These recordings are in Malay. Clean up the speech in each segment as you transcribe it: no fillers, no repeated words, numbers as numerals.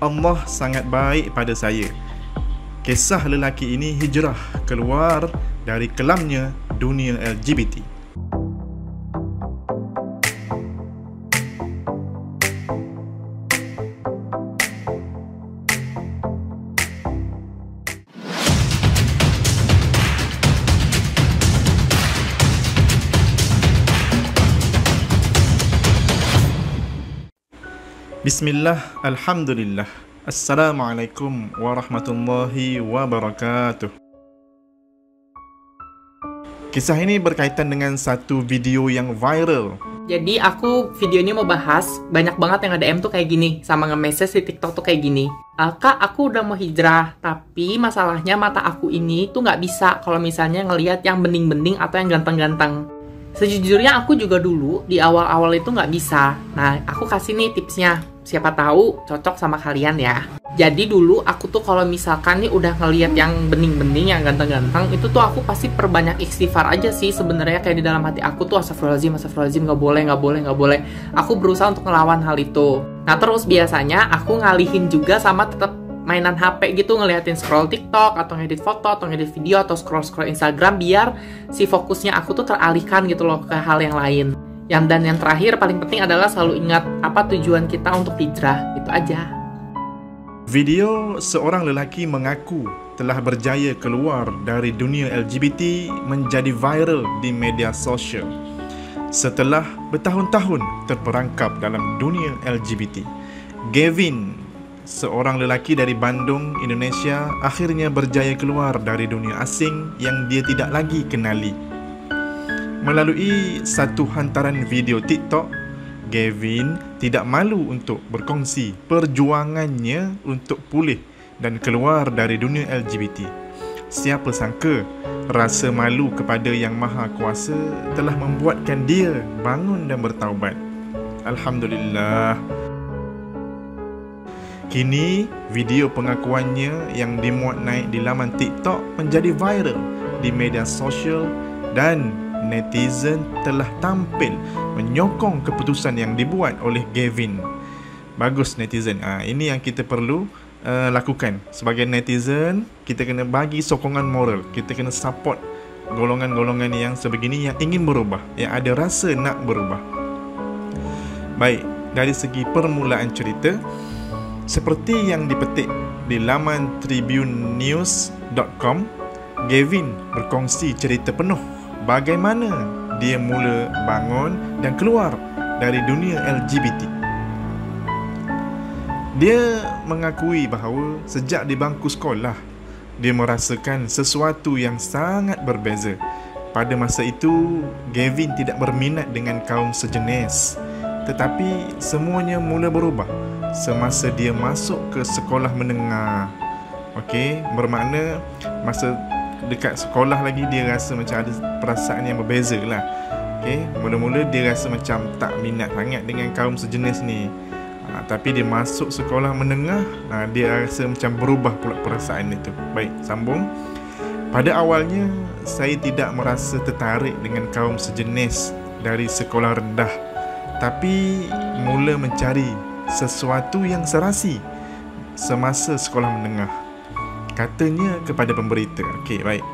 Allah sangat baik pada saya. Kisah lelaki ini hijrah keluar dari kelamnya dunia LGBT. Bismillah, Alhamdulillah. Assalamualaikum warahmatullahi wabarakatuh. Kisah ini berkaitan dengan satu video yang viral. Jadi aku video ini mau bahas, banyak banget yang nge-DM tuh kayak gini, sama nge-message di TikTok tuh kayak gini. Kak, aku udah mau hijrah, tapi masalahnya mata aku ini tuh nggak bisa kalau misalnya ngelihat yang bening-bening atau yang ganteng-ganteng. Sejujurnya aku juga dulu di awal-awal itu nggak bisa. Nah, aku kasih nih tipsnya. Siapa tahu cocok sama kalian ya. Jadi dulu aku tuh kalau misalkan nih udah ngelihat yang bening-bening, yang ganteng-ganteng, itu tuh aku pasti perbanyak istighfar aja sih sebenarnya, kayak di dalam hati aku tuh astagfirullahaladzim, nggak boleh. Aku berusaha untuk ngelawan hal itu. Nah terus biasanya aku ngalihin juga sama tetap mainan HP gitu, ngeliatin scroll TikTok atau ngedit foto atau ngedit video atau scroll Instagram, biar si fokusnya aku tuh teralihkan gitu loh ke hal yang lain. Dan yang terakhir paling penting adalah selalu ingat apa tujuan kita untuk hijrah, itu aja. Video seorang lelaki mengaku telah berjaya keluar dari dunia LGBT menjadi viral di media sosial setelah bertahun-tahun terperangkap dalam dunia LGBT. Gavin, seorang lelaki dari Bandung, Indonesia, akhirnya berjaya keluar dari dunia asing yang dia tidak lagi kenali. Melalui satu hantaran video TikTok, Gavin tidak malu untuk berkongsi perjuangannya untuk pulih dan keluar dari dunia LGBT. Siapa sangka rasa malu kepada Yang Maha Kuasa telah membuatkan dia bangun dan bertaubat. Alhamdulillah. Kini, video pengakuannya yang dimuat naik di laman TikTok menjadi viral di media sosial dan netizen telah tampil menyokong keputusan yang dibuat oleh Gavin. Bagus netizen. Ini yang kita perlu lakukan. Sebagai netizen, kita kena bagi sokongan moral. Kita kena support golongan-golongan yang sebegini yang ingin berubah, yang ada rasa nak berubah. Baik, dari segi permulaan cerita, seperti yang dipetik di laman tribunenews.com, Gavin berkongsi cerita penuh bagaimana dia mula bangun dan keluar dari dunia LGBT. Dia mengakui bahawa sejak di bangku sekolah, dia merasakan sesuatu yang sangat berbeza. Pada masa itu, Gavin tidak berminat dengan kaum sejenis. Tetapi semuanya mula berubah semasa dia masuk ke sekolah menengah. Okey, bermakna masa dekat sekolah lagi dia rasa macam ada perasaan yang berbeza lah. Okay? Mula-mula dia rasa macam tak minat sangat dengan kaum sejenis ni. Tapi dia masuk sekolah menengah, dia rasa macam berubah pula perasaan itu. Baik, sambung. Pada awalnya, saya tidak merasa tertarik dengan kaum sejenis dari sekolah rendah, tapi mula mencari sesuatu yang serasi semasa sekolah menengah, katanya kepada pemberita. Okey, baik.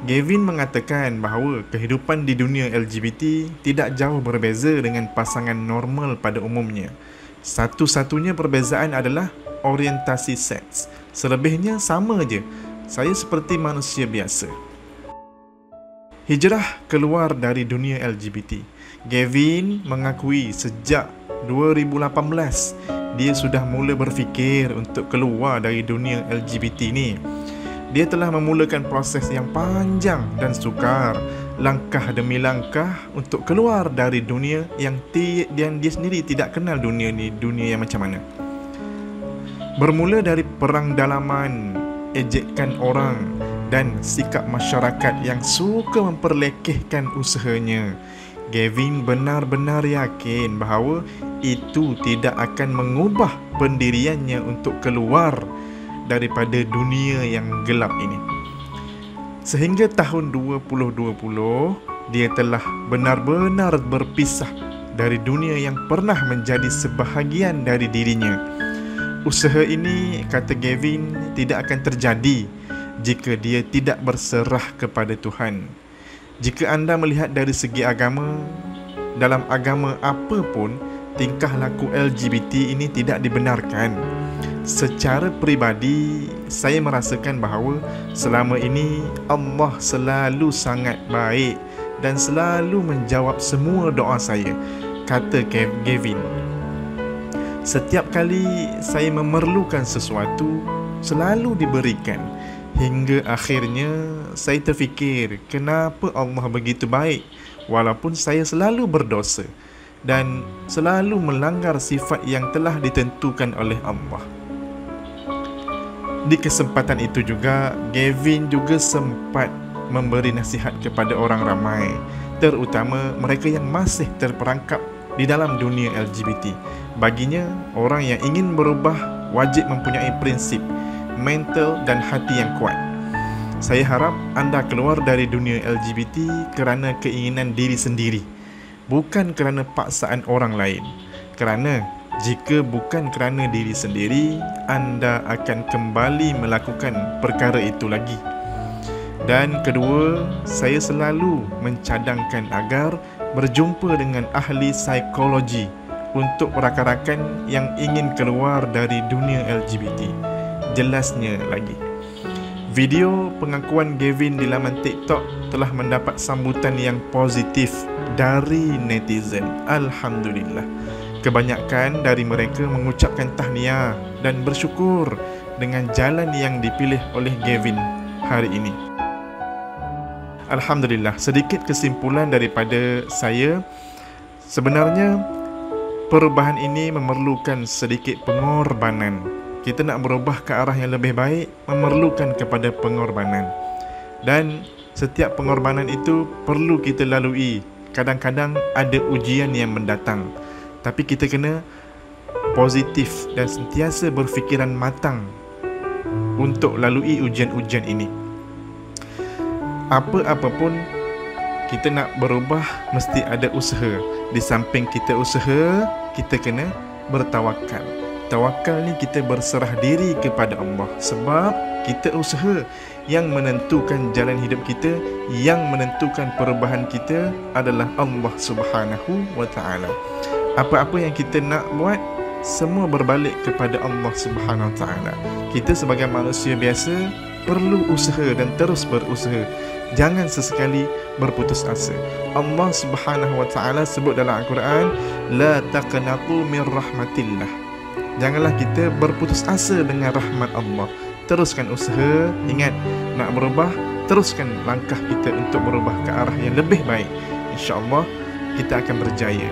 Gavin mengatakan bahawa kehidupan di dunia LGBT tidak jauh berbeza dengan pasangan normal pada umumnya. Satu-satunya perbezaan adalah orientasi seks. Selebihnya sama je. Saya seperti manusia biasa. Hijrah keluar dari dunia LGBT. Gavin mengakui sejak 2018 dia sudah mula berfikir untuk keluar dari dunia LGBT ni. Dia telah memulakan proses yang panjang dan sukar, langkah demi langkah untuk keluar dari dunia yang dia sendiri tidak kenal dunia ni, dunia yang macam mana. Bermula dari perang dalaman, ejekan orang dan sikap masyarakat yang suka memperlekehkan usahanya, Gavin benar-benar yakin bahawa itu tidak akan mengubah pendiriannya untuk keluar daripada dunia yang gelap ini. Sehingga tahun 2020, dia telah benar-benar berpisah dari dunia yang pernah menjadi sebahagian dari dirinya. Usaha ini, kata Gavin, tidak akan terjadi jika dia tidak berserah kepada Tuhan. Jika anda melihat dari segi agama, dalam agama apa pun, tingkah laku LGBT ini tidak dibenarkan. Secara peribadi, saya merasakan bahawa selama ini Allah selalu sangat baik dan selalu menjawab semua doa saya, kata Gavin. Setiap kali saya memerlukan sesuatu, selalu diberikan. Hingga akhirnya saya terfikir, kenapa Allah begitu baik walaupun saya selalu berdosa dan selalu melanggar sifat yang telah ditentukan oleh Allah. Di kesempatan itu juga, Gavin juga sempat memberi nasihat kepada orang ramai, terutama mereka yang masih terperangkap di dalam dunia LGBT. Baginya, orang yang ingin berubah wajib mempunyai prinsip, mental dan hati yang kuat. Saya harap anda keluar dari dunia LGBT kerana keinginan diri sendiri, bukan kerana paksaan orang lain. Kerana jika bukan kerana diri sendiri, anda akan kembali melakukan perkara itu lagi. Dan kedua, saya selalu mencadangkan agar berjumpa dengan ahli psikologi untuk rakan-rakan yang ingin keluar dari dunia LGBT. Jelasnya lagi, video pengakuan Gavin di laman TikTok telah mendapat sambutan yang positif dari netizen. Alhamdulillah. Kebanyakan dari mereka mengucapkan tahniah dan bersyukur dengan jalan yang dipilih oleh Gavin hari ini. Alhamdulillah, sedikit kesimpulan daripada saya. Sebenarnya perubahan ini memerlukan sedikit pengorbanan. Kita nak berubah ke arah yang lebih baik, memerlukan kepada pengorbanan. Dan setiap pengorbanan itu perlu kita lalui. Kadang-kadang ada ujian yang mendatang, tapi kita kena positif dan sentiasa berfikiran matang untuk lalui ujian-ujian ini. Apa-apa pun kita nak berubah, mesti ada usaha. Di samping kita usaha, kita kena bertawakal. Tawakal ni kita berserah diri kepada Allah. Sebab kita usaha, yang menentukan jalan hidup kita, yang menentukan perubahan kita adalah Allah Subhanahu wa ta'ala. Apa-apa yang kita nak buat, semua berbalik kepada Allah Subhanahu wa ta'ala. Kita sebagai manusia biasa perlu usaha dan terus berusaha. Jangan sesekali berputus asa. Allah Subhanahu wa ta'ala sebut dalam Al-Quran, la taqnatu min rahmatillah. Janganlah kita berputus asa dengan rahmat Allah. Teruskan usaha. Ingat, nak berubah, teruskan langkah kita untuk berubah ke arah yang lebih baik. InsyaAllah kita akan berjaya.